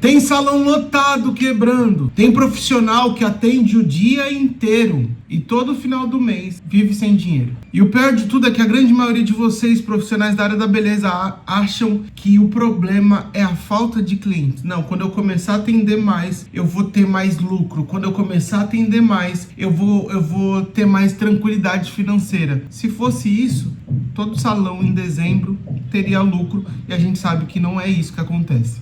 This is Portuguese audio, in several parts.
Tem salão lotado quebrando. Tem profissional que atende o dia inteiro e todo final do mês vive sem dinheiro. E o pior de tudo é que a grande maioria de vocês, profissionais da área da beleza, acham que o problema é a falta de clientes. Não, quando eu começar a atender mais, eu vou ter mais lucro. Quando eu começar a atender mais, eu vou ter mais tranquilidade financeira. Se fosse isso, todo salão em dezembro teria lucro e a gente sabe que não é isso que acontece.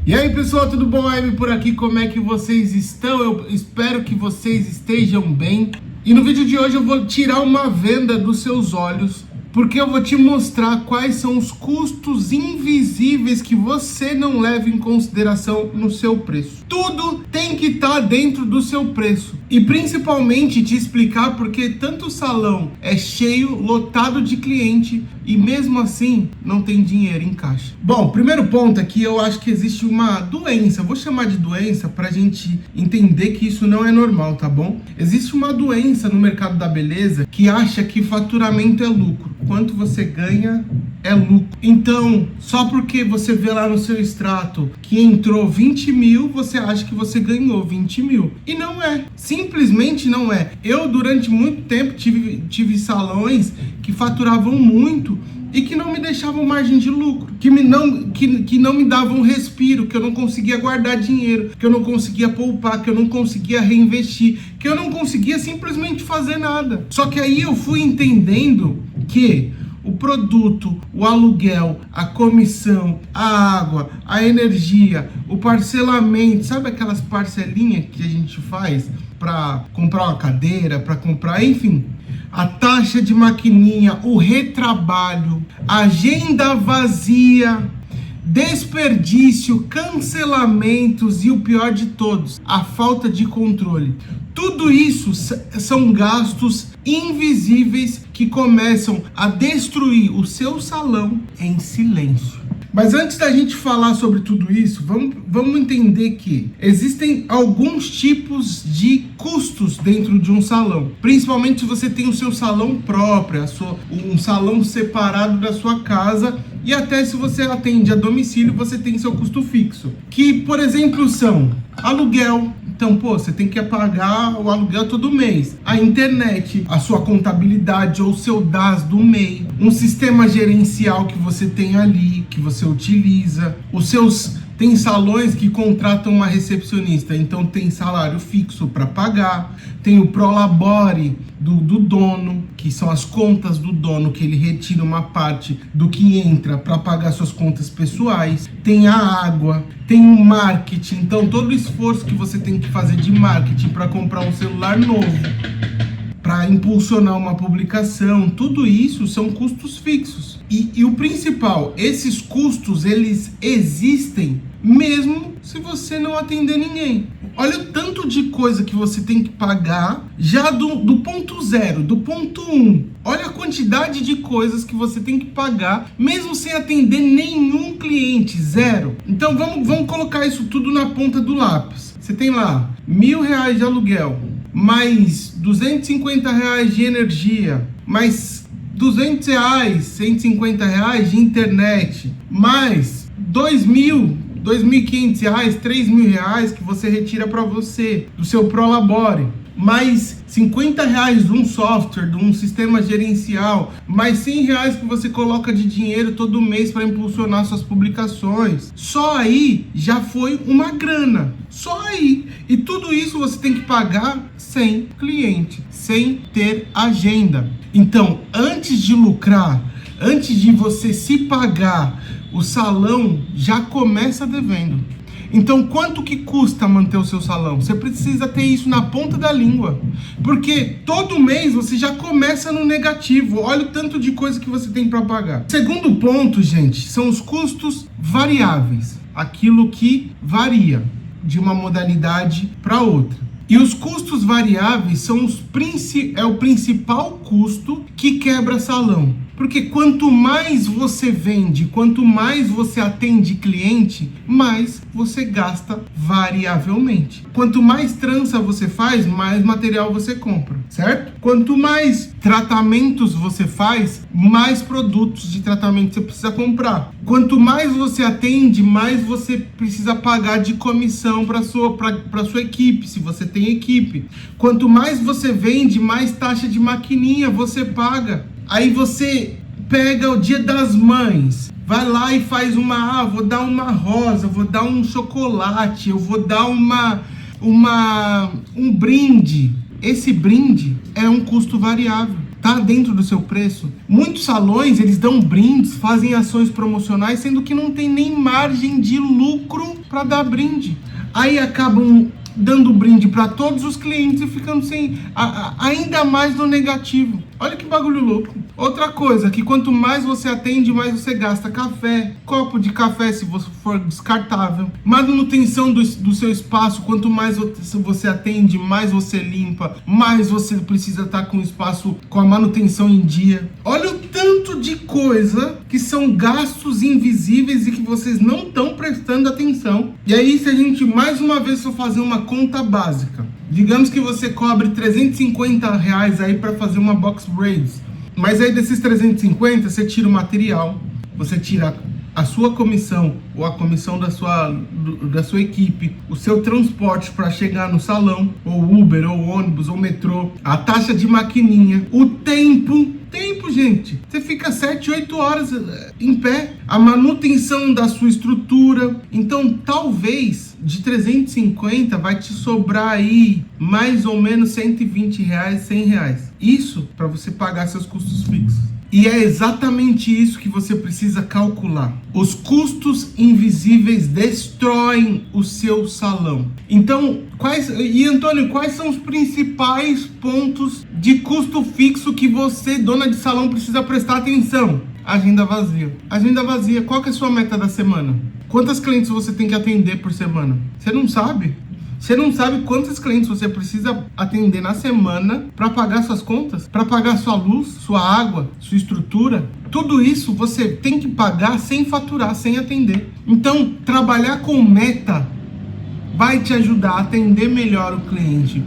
E aí pessoal, tudo bom? Amy por aqui, como é que vocês estão? Eu espero que vocês estejam bem. E no vídeo de hoje eu vou tirar uma venda dos seus olhos, porque eu vou te mostrar quais são os custos invisíveis que você não leva em consideração no seu preço. Tudo tem que estar dentro do seu preço. E principalmente te explicar porque tanto salão é cheio, lotado de cliente e mesmo assim não tem dinheiro em caixa. Bom, primeiro ponto é que eu acho que existe uma doença, eu vou chamar de doença pra gente entender que isso não é normal, tá bom? Existe uma doença no mercado da beleza que acha que faturamento é lucro. Quanto você ganha é lucro. Então, só porque você vê lá no seu extrato que entrou 20 mil, você acha que você ganhou 20 mil. E não é. Simplesmente não é. Eu, durante muito tempo, tive salões que faturavam muito e que não me deixavam margem de lucro, que não me davam respiro, que eu não conseguia guardar dinheiro, que eu não conseguia poupar, que eu não conseguia reinvestir, que eu não conseguia simplesmente fazer nada. Só que aí eu fui entendendo que o produto, o aluguel, a comissão, a água, a energia, o parcelamento, sabe aquelas parcelinhas que a gente faz para comprar uma cadeira, para comprar, enfim, a taxa de maquininha, o retrabalho, agenda vazia, desperdício, cancelamentos e o pior de todos, a falta de controle. Tudo isso são gastos invisíveis que começam a destruir o seu salão em silêncio. Mas antes da gente falar sobre tudo isso, vamos entender que existem alguns tipos de custos dentro de um salão. Principalmente se você tem o seu salão próprio, um salão separado da sua casa, e até se você atende a domicílio, você tem seu custo fixo. Que, por exemplo, são aluguel. Então, você tem que pagar o aluguel todo mês. A internet, a sua contabilidade ou seu DAS do MEI, um sistema gerencial que você tem ali, que você utiliza. Tem salões que contratam uma recepcionista, então tem salário fixo para pagar. Tem o Prolabore do dono, que são as contas do dono, que ele retira uma parte do que entra para pagar suas contas pessoais. Tem a água, tem o marketing, então todo o esforço que você tem que fazer de marketing para comprar um celular novo, para impulsionar uma publicação, tudo isso são custos fixos. E o principal, esses custos, eles existem mesmo se você não atender ninguém. Olha o tanto de coisa que você tem que pagar já do ponto zero, do ponto 1. Olha a quantidade de coisas que você tem que pagar mesmo sem atender nenhum cliente, zero. Então vamos colocar isso tudo na ponta do lápis. Você tem lá R$1.000 de aluguel, mais R$250 de energia, mais R$200, R$150 de internet, mais R$2.500, R$3.000 que você retira para você do seu Prolabore, mais R$50 de um software, de um sistema gerencial, mais R$100 que você coloca de dinheiro todo mês para impulsionar suas publicações. Só aí já foi uma grana. Só aí. E tudo isso você tem que pagar sem cliente, sem ter agenda. Então, antes de lucrar, antes de você se pagar, o salão já começa devendo. Então, quanto que custa manter o seu salão? Você precisa ter isso na ponta da língua, porque todo mês você já começa no negativo. Olha o tanto de coisa que você tem para pagar. Segundo ponto, gente, são os custos variáveis, aquilo que varia de uma modalidade para outra. E os custos variáveis são é o principal custo que quebra salão. Porque quanto mais você vende, quanto mais você atende cliente, mais você gasta variavelmente. Quanto mais trança você faz, mais material você compra, certo? Quanto mais tratamentos você faz, mais produtos de tratamento você precisa comprar. Quanto mais você atende, mais você precisa pagar de comissão para sua equipe, se você tem equipe. Quanto mais você vende, mais taxa de maquininha você paga. Aí você pega o Dia das Mães, vai lá e faz vou dar uma rosa, vou dar um chocolate, eu vou dar um brinde. Esse brinde é um custo variável, tá dentro do seu preço. Muitos salões, eles dão brindes, fazem ações promocionais, sendo que não tem nem margem de lucro para dar brinde. Aí acabam dando brinde para todos os clientes e ficando sem, ainda mais no negativo. Olha que bagulho louco. Outra coisa, que quanto mais você atende, mais você gasta. Café, copo de café se você for descartável. Manutenção do seu espaço, quanto mais você atende, mais você limpa, mais você precisa estar com o espaço, com a manutenção em dia. Olha o tanto de coisa que são gastos invisíveis e que vocês não estão prestando atenção. E aí, se a gente mais uma vez for fazer uma conta básica, digamos que você cobre R$350 aí para fazer uma box braids. Mas aí desses 350, você tira o material, você tira a sua comissão ou a comissão da sua equipe, o seu transporte para chegar no salão, ou Uber, ou ônibus, ou metrô, a taxa de maquininha, o tempo, gente. Você fica 7, 8 horas em pé, a manutenção da sua estrutura. Então, talvez de 350 vai te sobrar aí mais ou menos R$120, R$100. Isso para você pagar seus custos fixos. E é exatamente isso que você precisa calcular. Os custos invisíveis destroem o seu salão. Então, Antônio, quais são os principais pontos de custo fixo que você, dona de salão, precisa prestar atenção? Agenda vazia. Agenda vazia. Qual que é a sua meta da semana? Quantas clientes você tem que atender por semana? Você não sabe? Você não sabe quantos clientes você precisa atender na semana para pagar suas contas, para pagar sua luz, sua água, sua estrutura. Tudo isso você tem que pagar sem faturar, sem atender. Então, trabalhar com meta vai te ajudar a atender melhor o cliente,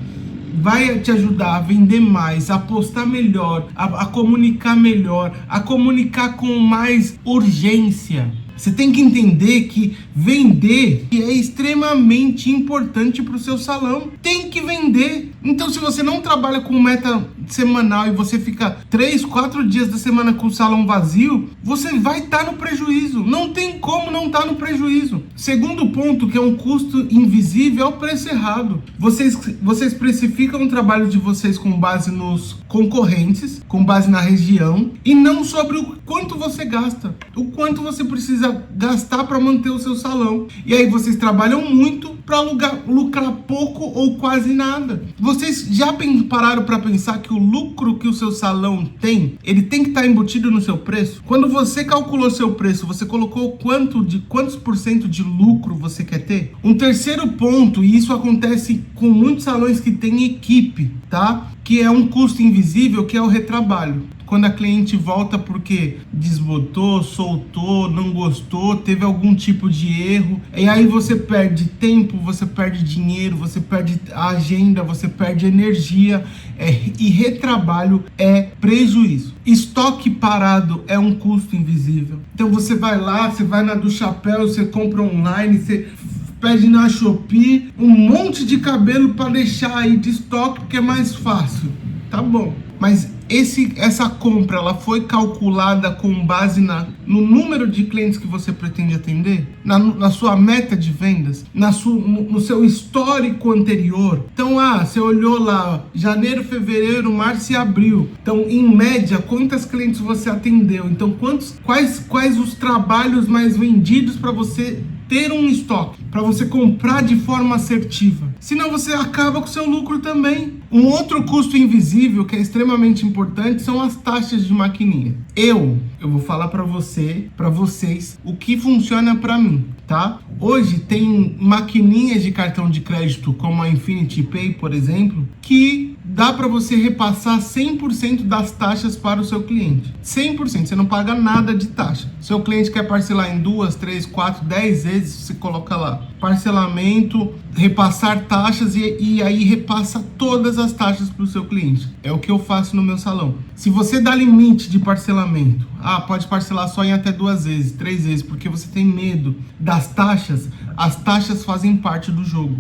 vai te ajudar a vender mais, a postar melhor, a comunicar melhor, a comunicar com mais urgência. Você tem que entender que vender é extremamente importante para o seu salão. Tem que vender. Então, se você não trabalha com meta semanal e você fica 3, 4 dias da semana com o salão vazio, você vai estar no prejuízo. Não tem como não estar no prejuízo. Segundo ponto, que é um custo invisível, é o preço errado. Vocês precificam o trabalho de vocês com base nos concorrentes, com base na região, e não sobre o quanto você gasta, o quanto você precisa gastar para manter o seu salão. E aí vocês trabalham muito para lucrar pouco ou quase nada. Vocês já pararam para pensar que o lucro que o seu salão tem, ele tem que estar embutido no seu preço? Quando você calculou seu preço, você colocou quantos por cento de lucro você quer ter? Um terceiro ponto, e isso acontece com muitos salões que têm equipe, tá? Que é um custo invisível, que é o retrabalho. Quando a cliente volta porque desbotou, soltou, não gostou, teve algum tipo de erro, e aí você perde tempo, você perde dinheiro, você perde a agenda, você perde energia, e retrabalho é prejuízo. Estoque parado é um custo invisível. Então você vai lá, você vai na do chapéu, você compra online, você pede na Shopee um monte de cabelo para deixar aí de estoque, porque é mais fácil. Tá bom, mas essa compra, ela foi calculada com base no número de clientes que você pretende atender? Na sua meta de vendas? No seu histórico anterior? Então, você olhou lá, janeiro, fevereiro, março e abril. Então, em média, quantas clientes você atendeu? Então, quais os trabalhos mais vendidos para você ter um estoque, para você comprar de forma assertiva? Senão você acaba com o seu lucro também. Um outro custo invisível que é extremamente importante são as taxas de maquininha. Eu vou falar para vocês o que funciona para mim, tá? Hoje tem maquininhas de cartão de crédito como a Infinity Pay, por exemplo, que dá para você repassar 100% das taxas para o seu cliente. 100%, você não paga nada de taxa. Seu cliente quer parcelar em 2, 3, 4, 10 vezes, você coloca lá parcelamento, repassar taxas e aí repassa todas as taxas para o seu cliente. É o que eu faço no meu salão. Se você dá limite de parcelamento, pode parcelar só em até 2 vezes, 3 vezes, porque você tem medo das taxas, as taxas fazem parte do jogo,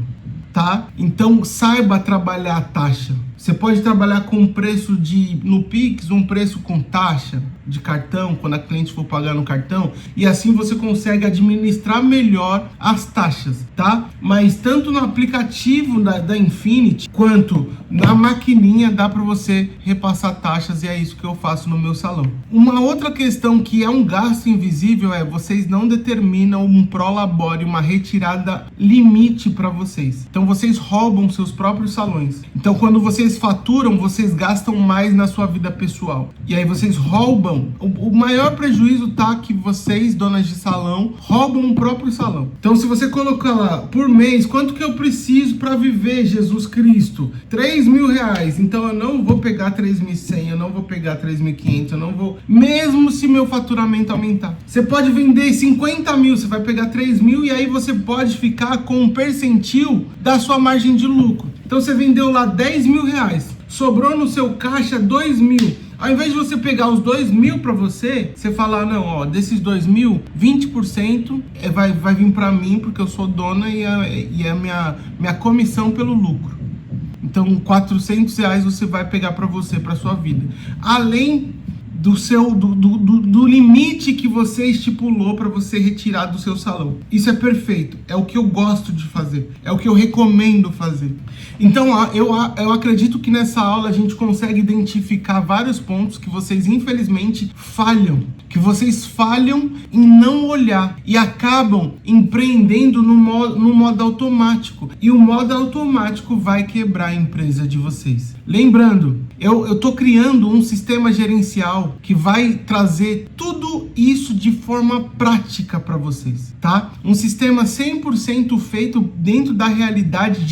tá? Então saiba trabalhar a taxa. Você pode trabalhar com um preço no Pix, um preço com taxa de cartão, quando a cliente for pagar no cartão, e assim você consegue administrar melhor as taxas, tá? Mas tanto no aplicativo da Infinity, quanto na maquininha, dá para você repassar taxas, e é isso que eu faço no meu salão. Uma outra questão que é um gasto invisível é vocês não determinam um prolabore, uma retirada limite para vocês. Então vocês roubam seus próprios salões. Então quando vocês faturam, vocês gastam mais na sua vida pessoal. E aí vocês roubam. O maior prejuízo tá que vocês, donas de salão, roubam o próprio salão. Então se você colocar lá, por mês, quanto que eu preciso para viver, Jesus Cristo? R$3.000. Então eu não vou pegar 3.100, eu não vou pegar 3.500, eu não vou... Mesmo se meu faturamento aumentar. Você pode vender 50 mil, você vai pegar 3.000 e aí você pode ficar com um percentil da sua margem de lucro. Então você vendeu lá R$10.000, sobrou no seu caixa 2.000. Ao invés de você pegar os 2.000 para você falar, não, ó, desses 2.000, 20% vai vir para mim, porque eu sou dona e é minha comissão pelo lucro. Então, R$400 você vai pegar para você, para sua vida. Além do limite que você estipulou para você retirar do seu salão. Isso é perfeito, é o que eu gosto de fazer, é o que eu recomendo fazer. Então eu acredito que nessa aula a gente consegue identificar vários pontos que vocês infelizmente falham, em não olhar e acabam empreendendo no modo automático, e o modo automático vai quebrar a empresa de vocês. Lembrando, eu tô criando um sistema gerencial que vai trazer tudo isso de forma prática para vocês, tá? Um sistema 100% feito dentro da realidade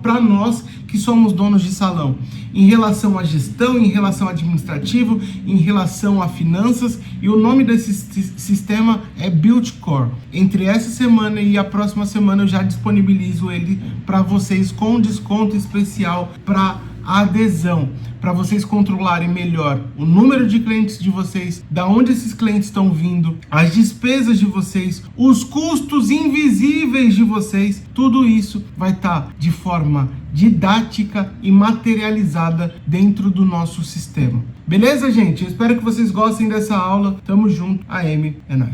para nós que somos donos de salão, em relação à gestão, em relação ao administrativo, em relação a finanças, e o nome desse sistema é BuildCore. Entre essa semana e a próxima semana eu já disponibilizo ele para vocês com desconto especial para adesão, para vocês controlarem melhor o número de clientes de vocês, da onde esses clientes estão vindo, as despesas de vocês, os custos invisíveis de vocês. Tudo isso vai estar de forma didática e materializada dentro do nosso sistema. Beleza, gente? Eu espero que vocês gostem dessa aula. Tamo junto. A Amy é nóis.